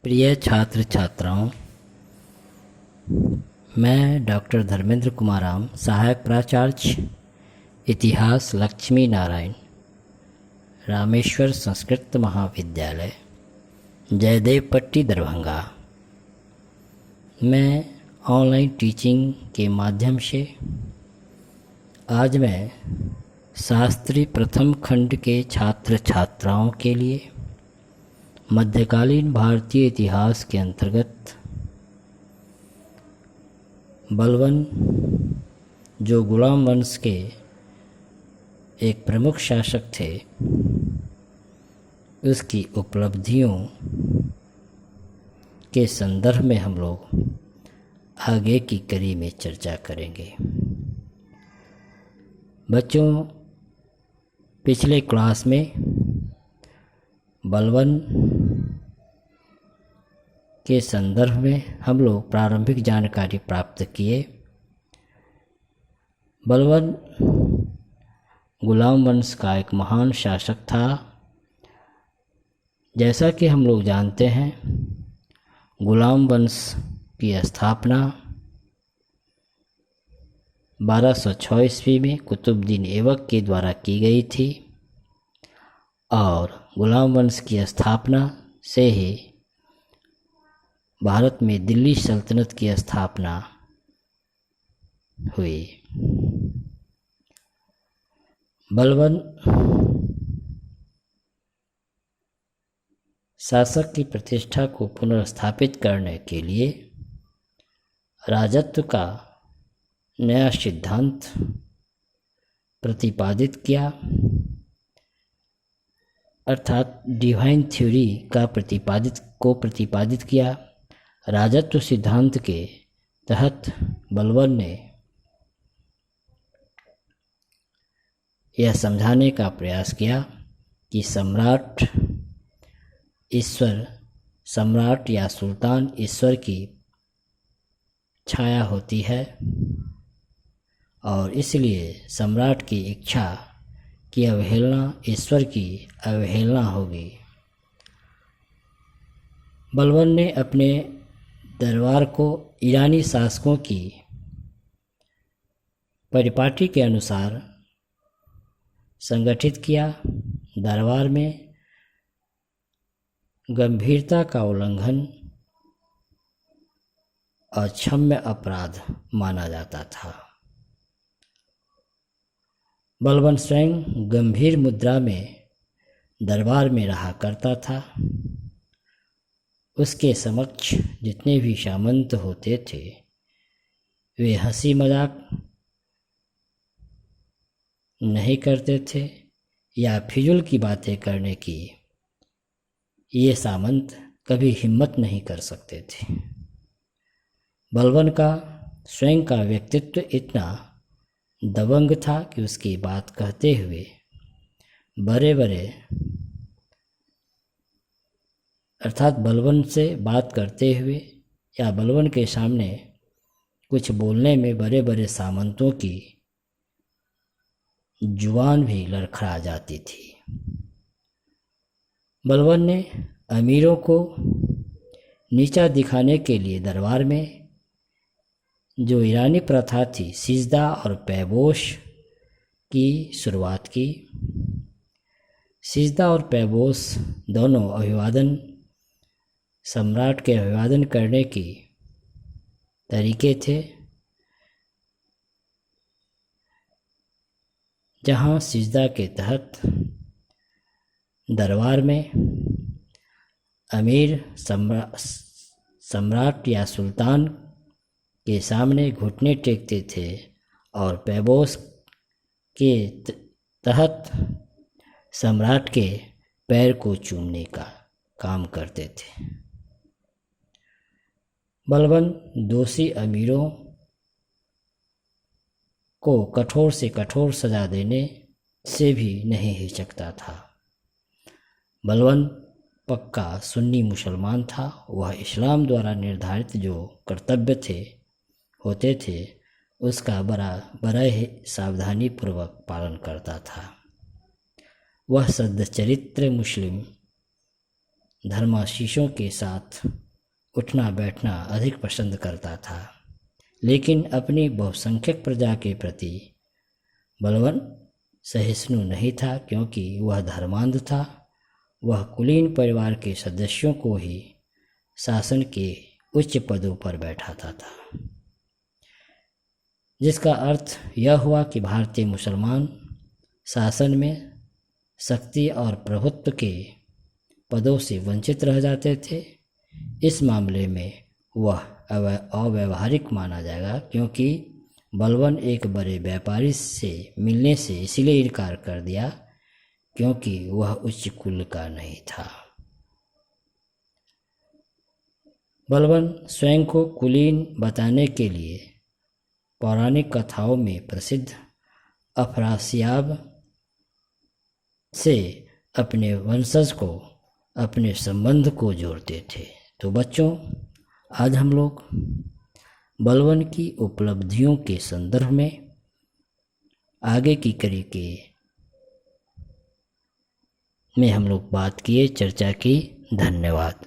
प्रिय छात्र छात्राओं, मैं डॉक्टर धर्मेंद्र कुमाराम, सहायक प्राचार्य इतिहास लक्ष्मी नारायण, रामेश्वर संस्कृत महाविद्यालय, जयदेव पट्टी, दरभंगा। मैं ऑनलाइन टीचिंग के माध्यम से आज मैं शास्त्री प्रथम खंड के छात्र छात्राओं के लिए मध्यकालीन भारतीय इतिहास के अंतर्गत बलवन, जो गुलाम वंश के एक प्रमुख शासक थे, उसकी उपलब्धियों के संदर्भ में हम लोग आगे की कड़ी में चर्चा करेंगे। बच्चों, पिछले क्लास में बलवन के संदर्भ में हम लोग प्रारंभिक जानकारी प्राप्त किए। बलवन गुलाम वंश का एक महान शासक था। जैसा कि हम लोग जानते हैं, गुलाम वंश की स्थापना 1206 ईस्वी में कुतुबुद्दीन ऐबक के द्वारा की गई थी और गुलाम वंश की स्थापना से ही भारत में दिल्ली सल्तनत की स्थापना हुई। बलवन शासक की प्रतिष्ठा को पुनर्स्थापित करने के लिए राजत्व का नया सिद्धांत प्रतिपादित किया, अर्थात डिवाइन थ्योरी का प्रतिपादित किया। राजत्व सिद्धांत के तहत बलवन ने यह समझाने का प्रयास किया कि सम्राट या सुल्तान ईश्वर की छाया होती है और इसलिए सम्राट की इच्छा की अवहेलना ईश्वर की अवहेलना होगी। बलवन ने अपने दरबार को ईरानी शासकों की परिपाटी के अनुसार संगठित किया। दरबार में गंभीरता का उल्लंघन अक्षम्य अपराध माना जाता था। बलवन स्वयं गंभीर मुद्रा में दरबार में रहा करता था। उसके समक्ष जितने भी सामंत होते थे, वे हंसी मजाक नहीं करते थे या फिजूल की बातें करने की ये सामंत कभी हिम्मत नहीं कर सकते थे। बलवन का स्वयं का व्यक्तित्व इतना दबंग था कि उसकी बात कहते हुए अर्थात बलवन से बात करते हुए या बलवन के सामने कुछ बोलने में बड़े बड़े सामंतों की जुबान भी लड़खड़ा जाती थी। बलवन ने अमीरों को नीचा दिखाने के लिए दरबार में जो ईरानी प्रथा थी, सिजदा और पैबोश की शुरुआत की। सिजदा और पैबोश दोनों अभिवादन, सम्राट के अभिवादन करने की तरीके थे। जहाँ सिजदा के तहत दरबार में अमीर सम्राट या सुल्तान के सामने घुटने टेकते थे और पैबोस के तहत सम्राट के पैर को चूमने का काम करते थे। बलवन दोषी अमीरों को कठोर से कठोर सजा देने से भी नहीं हिचकता था। बलवन पक्का सुन्नी मुसलमान था। वह इस्लाम द्वारा निर्धारित जो कर्तव्य होते थे उसका बड़ा ही सावधानी पूर्वक पालन करता था। वह सद्चरित्र मुस्लिम धर्माशीषों के साथ उठना बैठना अधिक पसंद करता था, लेकिन अपनी बहुसंख्यक प्रजा के प्रति बलवान सहिष्णु नहीं था, क्योंकि वह धर्मांध था। वह कुलीन परिवार के सदस्यों को ही शासन के उच्च पदों पर बैठाता था, जिसका अर्थ यह हुआ कि भारतीय मुसलमान शासन में शक्ति और प्रभुत्व के पदों से वंचित रह जाते थे। इस मामले में वह अव्यावहारिक माना जाएगा, क्योंकि बलवान एक बड़े व्यापारी से मिलने से इसलिए इनकार कर दिया क्योंकि वह उच्च कुल का नहीं था। बलवान स्वयं को कुलीन बताने के लिए पौराणिक कथाओं में प्रसिद्ध अफरासियाब से अपने वंशज को, अपने संबंध को जोड़ते थे। तो बच्चों, आज हम लोग बलवान की उपलब्धियों के संदर्भ में आगे की कड़ी के में हम लोग बात किए, चर्चा की। धन्यवाद।